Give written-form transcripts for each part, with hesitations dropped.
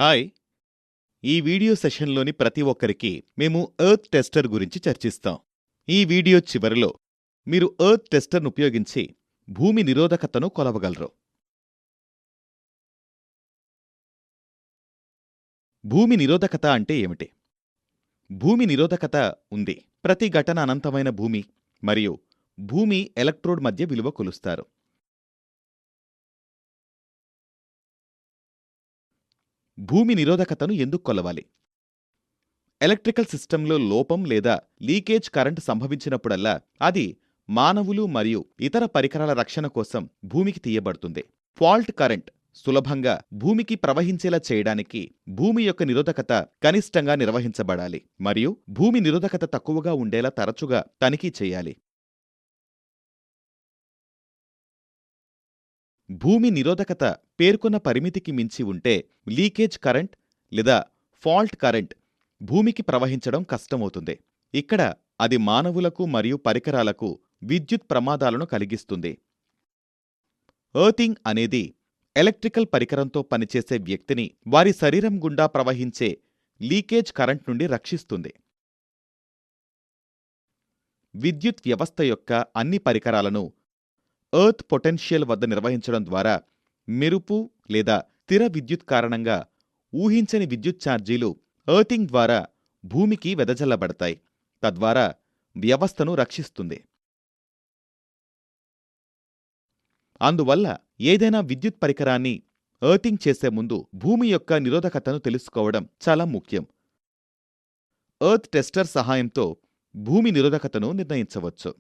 Hi! ఈ video సెషన్లోని ప్రతి ఒక్కరికి మేము ఎర్త్ టెస్టర్ గురించి చర్చిస్తాం. ఈ వీడియో చివరిలో మీరు ఎర్త్ టెస్టర్ను ఉపయోగించి భూమి నిరోధకతను కొలవగలరు. భూమి నిరోధకత అంటే ఏమిటి? భూమి నిరోధకత ఉంది. ప్రతి ఘటన అనంతమైన భూమి మరియు భూమి ఎలక్ట్రోడ్ మధ్య విలువ కొలుస్తారు. భూమి నిరోధకతను ఎందుకు కొలవాలి? ఎలక్ట్రికల్ సిస్టంలో లోపం లేదా లీకేజ్ కరెంట్ సంభవించినప్పుడల్లా అది మానవులు మరియు ఇతర పరికరాల రక్షణ కోసం భూమికి తీయబడుతుంది. ఫాల్ట్ కరెంట్ సులభంగా భూమికి ప్రవహించేలా చేయడానికి భూమి యొక్క నిరోధకత కనిష్టంగా నిర్వహించబడాలి మరియు భూమి నిరోధకత తక్కువగా ఉండేలా తరచుగా తనిఖీ చేయాలి. భూమి నిరోధకత పేర్కొన్న పరిమితికి మించి ఉంటే లీకేజ్ కరెంట్ లేదా ఫాల్ట్ కరెంట్ భూమికి ప్రవహించడం కష్టమవుతుంది. ఇక్కడ అది మానవులకు మరియు పరికరాలకు విద్యుత్ ప్రమాదాలను కలిగిస్తుంది. ఎర్తింగ్ అనేది ఎలక్ట్రికల్ పరికరంతో పనిచేసే వ్యక్తిని వారి శరీరం గుండా ప్రవహించే లీకేజ్ కరెంట్ నుండి రక్షిస్తుంది. విద్యుత్ వ్యవస్థ యొక్క అన్ని పరికరాలను ఎర్త్ పొటెన్షియల్ వద్ద నిర్వహించడం ద్వారా మెరుపు లేదా స్థిర విద్యుత్ కారణంగా ఊహించని విద్యుత్ ఛార్జీలు ఎర్తింగ్ ద్వారా భూమికి వెదజల్లబడతాయి, తద్వారా వ్యవస్థను రక్షిస్తుంది. అందువల్ల ఏదైనా విద్యుత్ పరికరాన్ని ఎర్తింగ్ చేసే ముందు భూమి యొక్క నిరోధకతను తెలుసుకోవడం చాలా ముఖ్యం. ఎర్త్ టెస్టర్ సహాయంతో భూమి నిరోధకతను నిర్ణయించవచ్చు.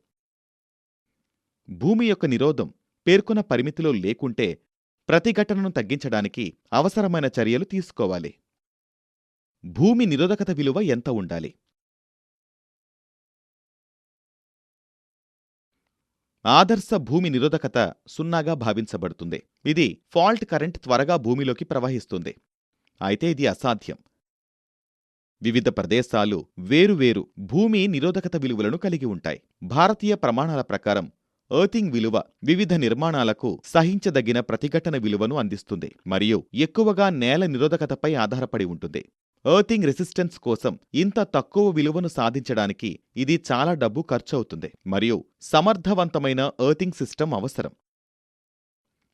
భూమి యొక్క నిరోధం పేర్కొన్న పరిమితిలో లేకుంటే ప్రతిఘటనను తగ్గించడానికి అవసరమైన చర్యలు తీసుకోవాలి. భూమి నిరోధకత విలువ ఎంత ఉండాలి? ఆదర్శ భూమి నిరోధకత 0గా భావించబడుతుంది. ఇది ఫాల్ట్ కరెంట్ త్వరగా భూమిలోకి ప్రవహిస్తుంది. అయితే ఇది అసాధ్యం. వివిధ ప్రదేశాలు వేరువేరు భూమి నిరోధకత విలువలను కలిగి ఉంటాయి. భారతీయ ప్రమాణాల ప్రకారం ఎర్తింగ్ విలువ వివిధ నిర్మాణాలకు సహించదగిన ప్రతిఘటన విలువను అందిస్తుంది మరియు ఎక్కువగా నేల నిరోధకతపై ఆధారపడి ఉంటుంది. ఎర్తింగ్ రెసిస్టెన్స్ కోసం ఇంత తక్కువ విలువను సాధించడానికి ఇది చాలా డబ్బు ఖర్చవుతుంది మరియు సమర్థవంతమైన ఎర్తింగ్ సిస్టమ్ అవసరం.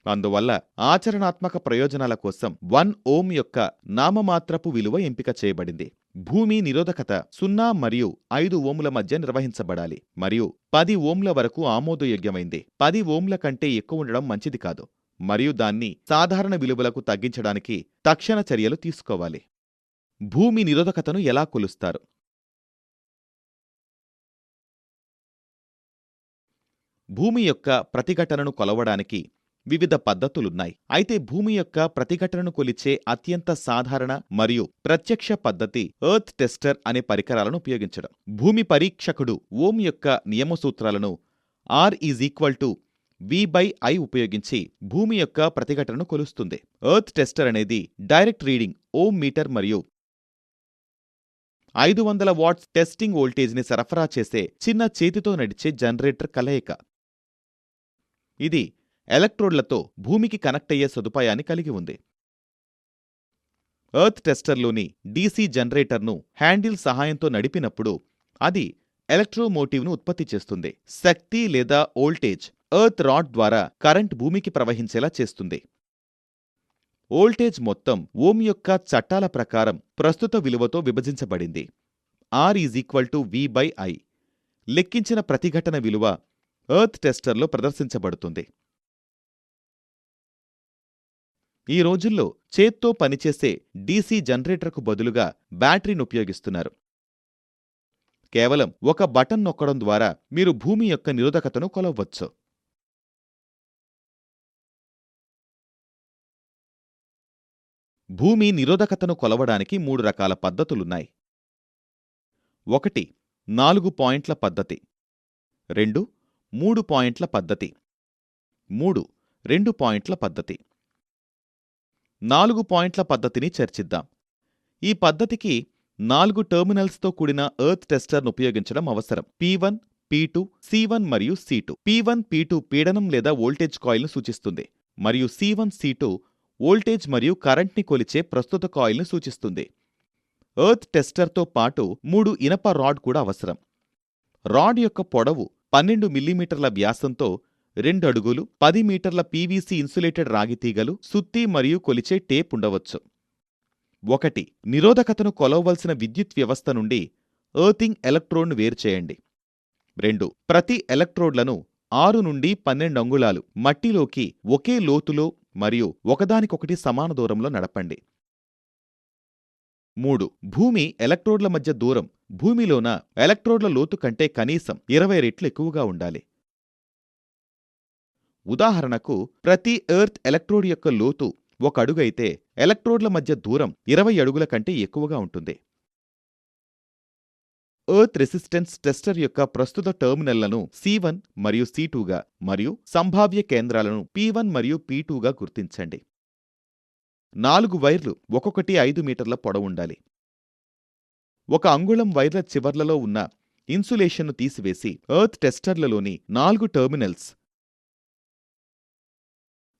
అందువల్ల ఆచరణాత్మక ప్రయోజనాల కోసం 1 ఓం యొక్క నామమాత్రపు విలువ ఎంపిక చేయబడింది. భూమి నిరోధకత 0 మరియు 5 ఓంల మధ్య నిర్వహించబడాలి మరియు 10 ఓంల వరకు ఆమోదయోగ్యమైంది. 10 ఓంల కంటే ఎక్కువ ఉండడం మంచిది కాదు మరియు దాన్ని సాధారణ విలువలకు తగ్గించడానికి తక్షణ చర్యలు తీసుకోవాలి. భూమి నిరోధకతను ఎలా కొలుస్తారు? భూమి యొక్క ప్రతిఘటనను కొలవడానికి వివిధ పద్ధతులున్నాయి. అయితే భూమి యొక్క ప్రతిఘటనను కొలిచే అత్యంత సాధారణ మరియు ప్రత్యక్ష పద్ధతి ఎర్త్ టెస్టర్ అనే పరికరాలను ఉపయోగించడం. భూమి పరీక్షకుడు ఓం యొక్క నియమసూత్రాలను R=V/I ఉపయోగించి భూమి యొక్క ప్రతిఘటనను కొలుస్తుంది. ఎర్త్ టెస్టర్ అనేది డైరెక్ట్ రీడింగ్ ఓం మీటర్ మరియు 500 వాట్స్ టెస్టింగ్ వోల్టేజ్ని సరఫరా చేసే చిన్న చేతితో నడిచే జనరేటర్ కలయిక. ఇది ఎలక్ట్రోడ్లతో భూమికి కనెక్ట్ అయ్యే సదుపాయాన్ని కలిగి ఉంది. ఎర్త్ టెస్టర్లోని డీసీ జనరేటర్ను హ్యాండిల్ సహాయంతో నడిపినప్పుడు అది ఎలక్ట్రోమోటివ్ను ఉత్పత్తి చేస్తుంది. శక్తి లేదా వోల్టేజ్ ఎర్త్ రాడ్ ద్వారా కరెంట్ భూమికి ప్రవహించేలా చేస్తుంది. వోల్టేజ్ మొత్తం ఓం యొక్క చట్టాల ప్రకారం ప్రస్తుత విలువతో విభజించబడింది. R=V/I. లెక్కించిన ప్రతిఘటన విలువ ఎర్త్ టెస్టర్లో ప్రదర్శించబడుతుంది. ఈ రోజుల్లో చేత్తో పనిచేసే డీసీ జనరేటర్కు బదులుగా బ్యాటరీని ఉపయోగిస్తున్నారు. కేవలం ఒక బటన్ నొక్కడం ద్వారా మీరు భూమి యొక్క నిరోధకతను కొలవవచ్చు. భూమి నిరోధకతను కొలవడానికి 3 రకాల పద్ధతులున్నాయి. 1 4 పాయింట్ల పద్ధతి, 2 3 పాయింట్ల పద్ధతి, 3 2 పాయింట్ల పద్ధతి. 4 పాయింట్ల పద్ధతిని చర్చిద్దాం. ఈ పద్ధతికి 4 టెర్మినల్స్తో కూడిన ఎర్త్ టెస్టర్ను ఉపయోగించడం అవసరం. P1, P2, C1 మరియు C2. P1, P2 పీడనం లేదా వోల్టేజ్ కాయిల్ను సూచిస్తుంది మరియు C1, C2 వోల్టేజ్ మరియు కరెంట్ని కొలిచే ప్రస్తుత కాయిల్ను సూచిస్తుంది. ఎర్త్ టెస్టర్తో పాటు 3 ఇనప రాడ్ కూడా అవసరం. రాడ్ యొక్క పొడవు 12 మిల్లీమీటర్ల వ్యాసంతో 2 అడుగులు, 10 మీటర్ల పీవీసీ ఇన్సులేటెడ్ రాగి తీగలు, సుత్తి మరియు కొలిచే టేప్ ఉండవచ్చు. 1. నిరోధకతను కొలవవలసిన విద్యుత్ వ్యవస్థ నుండి ఎర్తింగ్ ఎలక్ట్రోడ్ను వేరుచేయండి. 2. ప్రతి ఎలక్ట్రోడ్లను 6 నుండి 12 అంగుళాలు మట్టిలోకి ఒకే లోతులో మరియు ఒకదానికొకటి సమాన దూరంలో నడపండి. 3. భూమి ఎలక్ట్రోడ్ల మధ్య దూరం భూమిలోన ఎలక్ట్రోడ్ల లోతు కంటే కనీసం 20 రెట్లు ఎక్కువగా ఉండాలి. ఉదాహరణకు, ప్రతి ఎర్త్ ఎలక్ట్రోడ్ యొక్క లోతు 1 అడుగైతే ఎలక్ట్రోడ్ల మధ్య దూరం 20 అడుగుల కంటే ఎక్కువగా ఉంటుంది. ఎర్త్ రెసిస్టెన్స్ టెస్టర్ యొక్క ప్రస్తుత టెర్మినల్లను C1 మరియు C2గా మరియు సంభావ్య కేంద్రాలను P1 మరియు P2గా గుర్తించండి. 4 వైర్లు ఒక్కొక్కటి 5 మీటర్ల పొడవుండాలి. 1 అంగుళం వైర్ల చివర్లలో ఉన్న ఇన్సులేషన్ను తీసివేసి earth టెస్టర్లలోని 4 terminals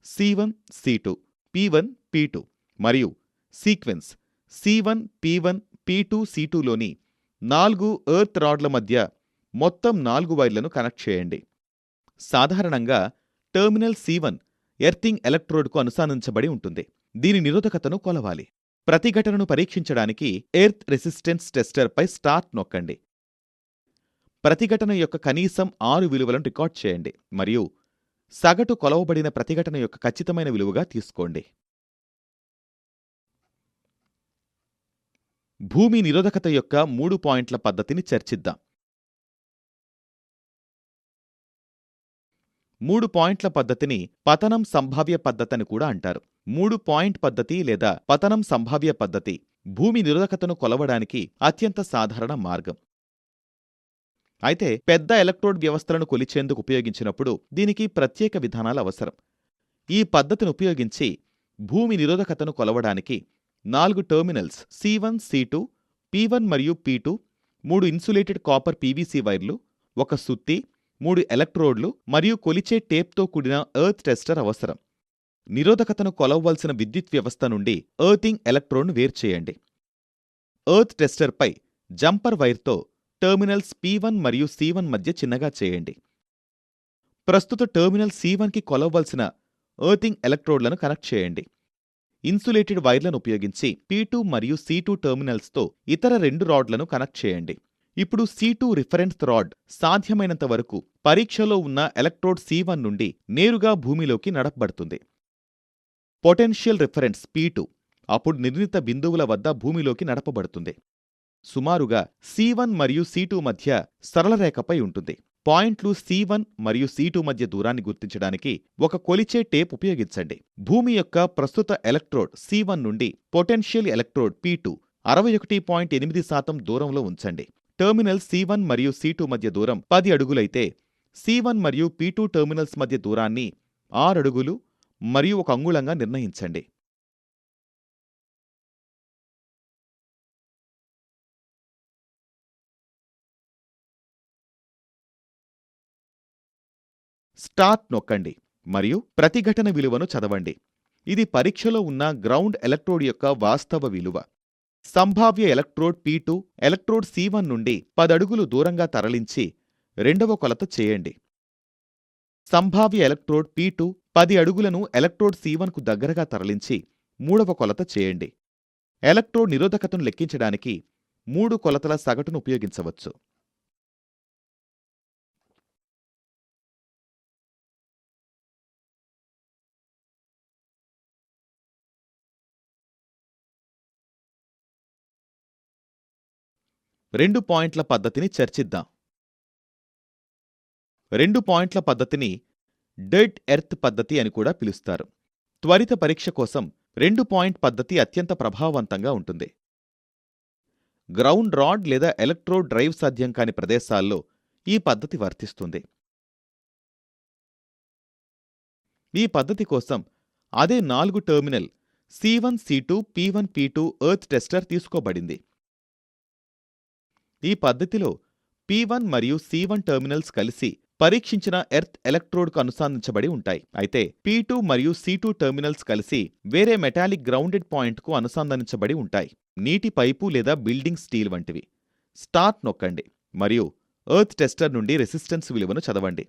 C1, C2, P1, P2 మరియు sequence C1, P1, P2, C2లోని 4 earth రాడ్ల మధ్య మొత్తం 4 వైర్లను కనెక్ట్ చేయండి. సాధారణంగా టెర్మినల్ C1 ఎర్తింగ్ ఎలక్ట్రోడ్కు అనుసంధానించబడి ఉంటుంది. దీని నిరోధకతను కొలవాలి. ప్రతిఘటనను పరీక్షించడానికి ఎర్త్ రెసిస్టెన్స్ టెస్టర్పై స్టార్ట్ నొక్కండి. ప్రతిఘటన యొక్క కనీసం 6 విలువలను రికార్డ్ చేయండి మరియు సగటు కొలవబడిన ప్రతిఘటన యొక్క ఖచ్చితమైన విలువగా తీసుకోండి. భూమి నిరోధకత యొక్క 3 పాయింట్ల పద్ధతిని చర్చిద్దాం. 3 పాయింట్ల పద్ధతిని పతనం సంభావ్య పద్ధతని కూడా అంటారు. 3 పాయింట్ పద్ధతి లేదా పతనం సంభావ్య పద్ధతి భూమి నిరోధకతను కొలవడానికి అత్యంత సాధారణ మార్గం. అయితే పెద్ద ఎలక్ట్రోడ్ వ్యవస్థలను కొలిచేందుకు ఉపయోగించినప్పుడు దీనికి ప్రత్యేక విధానాలు అవసరం. ఈ పద్ధతిని ఉపయోగించి భూమి నిరోధకతను కొలవడానికి 4 టెర్మినల్స్ C1, C2, P1 మరియు P2, 3 ఇన్సులేటెడ్ కాపర్ పీవీసీ వైర్లు, 1 సుత్తి, 3 ఎలక్ట్రోడ్లు మరియు కొలిచే టేప్తో కూడిన ఎర్త్ టెస్టర్ అవసరం. నిరోధకతను కొలవవలసిన విద్యుత్ వ్యవస్థ నుండి ఎర్తింగ్ ఎలక్ట్రోడ్ను వేర్చేయండి. ఎర్త్ టెస్టర్పై జంపర్ వైర్తో టెర్మినల్స్ P1 మరియు C1 మధ్య చిన్నగా చేయండి. ప్రస్తుత టెర్మినల్ C1కి కొలవవలసిన ఎర్తింగ్ ఎలక్ట్రోడ్లను కనెక్ట్ చేయండి. ఇన్సులేటెడ్ వైర్లను ఉపయోగించి P2 మరియు C2 టెర్మినల్స్తో ఇతర 2 రాడ్లను కనెక్ట్ చేయండి. ఇప్పుడు C2 రిఫరెన్స్ రాడ్ సాధ్యమైనంత వరకు పరీక్షలో ఉన్న ఎలక్ట్రోడ్ C1 నుండి నేరుగా భూమిలోకి నడపబడుతుంది. పొటెన్షియల్ రిఫరెన్స్ P2 అప్పుడు నిర్ణీత బిందువుల వద్ద భూమిలోకి నడపబడుతుంది. సుమారుగా C1 మరియు C2 మధ్య సరళరేఖపై ఉంటుంది. పాయింట్లు C1 మరియు C2 మధ్య దూరాన్ని గుర్తించడానికి ఒక కొలిచే టేప్ ఉపయోగించండి. భూమి యొక్క ప్రస్తుత ఎలక్ట్రోడ్ C1 నుండి పొటెన్షియల్ ఎలక్ట్రోడ్ P2 61.8% దూరంలో ఉంచండి. టెర్మినల్ C1 మరియు C2 మధ్య దూరం 10 అడుగులైతే C1 మరియు P2 టెర్మినల్స్ మధ్య దూరాన్ని 6 అడుగులు మరియు 1 అంగుళంగా నిర్ణయించండి. స్టార్ట్ నొక్కండి మరియు ప్రతిఘటన విలువను చదవండి. ఇది పరీక్షలో ఉన్న గ్రౌండ్ ఎలక్ట్రోడ్ యొక్క వాస్తవ విలువ. సంభావ్య ఎలక్ట్రోడ్ P2 ఎలక్ట్రోడ్ C1 నుండి 10 అడుగులు దూరంగా తరలించి రెండవ కొలత చేయండి. సంభావ్య ఎలక్ట్రోడ్ P2 10 అడుగులను ఎలక్ట్రోడ్ C1కు దగ్గరగా తరలించి మూడవ కొలత చేయండి. ఎలక్ట్రోడ్ నిరోధకతను లెక్కించడానికి 3 కొలతల సగటును ఉపయోగించవచ్చు. రెండు పాయింట్ల పద్ధతిని చర్చిద్దాం. 2 పాయింట్ల పద్ధతిని డెడ్ ఎర్త్ పద్ధతి అని కూడా పిలుస్తారు. త్వరిత పరీక్ష కోసం 2 పాయింట్ పద్ధతి అత్యంత ప్రభావవంతంగా ఉంటుంది. గ్రౌండ్ రాడ్ లేదా ఎలక్ట్రోడ్ డ్రైవ్ సాధ్యం కాని ప్రదేశాల్లో ఈ పద్ధతి వర్తిస్తుంది. ఈ పద్ధతి కోసం అదే 4 terminal C1, C2, P1, P2 earth tester తీసుకోబడింది. ఈ పద్ధతిలో P1 మరియు C1 టెర్మినల్స్ కలిసి పరీక్షించిన ఎర్త్ ఎలక్ట్రోడ్కు అనుసంధానించబడి ఉంటాయి. అయితే P2 మరియు C2 టెర్మినల్స్ కలిసి వేరే మెటాలిక్ గ్రౌండెడ్ పాయింట్కు అనుసంధానించబడి ఉంటాయి. నీటి పైపు లేదా బిల్డింగ్ స్టీల్ వంటివి. స్టార్ట్ నొక్కండి మరియు ఎర్త్ టెస్టర్ నుండి రెసిస్టెన్స్ విలువను చదవండి.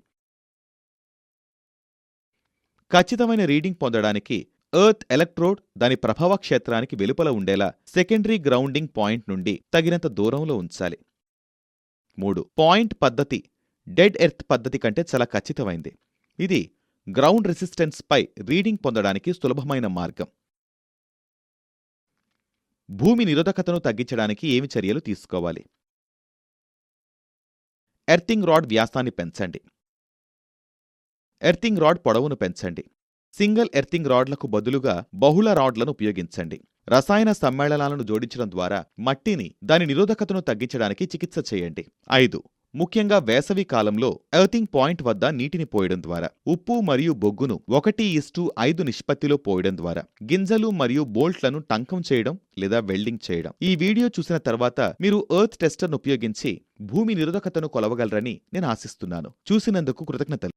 ఖచ్చితమైన రీడింగ్ పొందడానికి ఎర్త్ ఎలక్ట్రోడ్ దాని ప్రభావ క్షేత్రానికి వెలుపల ఉండేలా సెకండరీ గ్రౌండింగ్ పాయింట్ నుండి తగినంత దూరంలో ఉంచాలి. 3. పాయింట్ పద్ధతి డెడ్ ఎర్త్ పద్ధతి కంటే చాలా ఖచ్చితమైంది. ఇది గ్రౌండ్ రెసిస్టెన్స్ పై రీడింగ్ పొందడానికి సులభమైన మార్గం. భూమి నిరోధకతను తగ్గించడానికి ఏమి చర్యలు తీసుకోవాలి? ఎర్తింగ్ రాడ్ వ్యాసాన్ని పెంచండి. ఎర్తింగ్ రాడ్ పొడవును పెంచండి. సింగిల్ ఎర్తింగ్ రాడ్లకు బదులుగా బహుళ రాడ్లను ఉపయోగించండి. రసాయన సమ్మేళనాలను జోడించడం ద్వారా మట్టిని దాని నిరోధకతను తగ్గించడానికి చికిత్స చేయండి. 5. ముఖ్యంగా వేసవి కాలంలో ఎర్తింగ్ పాయింట్ వద్ద నీటిని పోయడం ద్వారా ఉప్పు మరియు బొగ్గును 1:5 నిష్పత్తిలో పోయడం ద్వారా గింజలు మరియు బోల్ట్లను టంకం చేయడం లేదా వెల్డింగ్ చేయడం. ఈ వీడియో చూసిన తర్వాత మీరు ఎర్త్ టెస్టర్ను ఉపయోగించి భూమి నిరోధకతను కొలవగలరని నేను ఆశిస్తున్నాను. చూసినందుకు కృతజ్ఞతలు.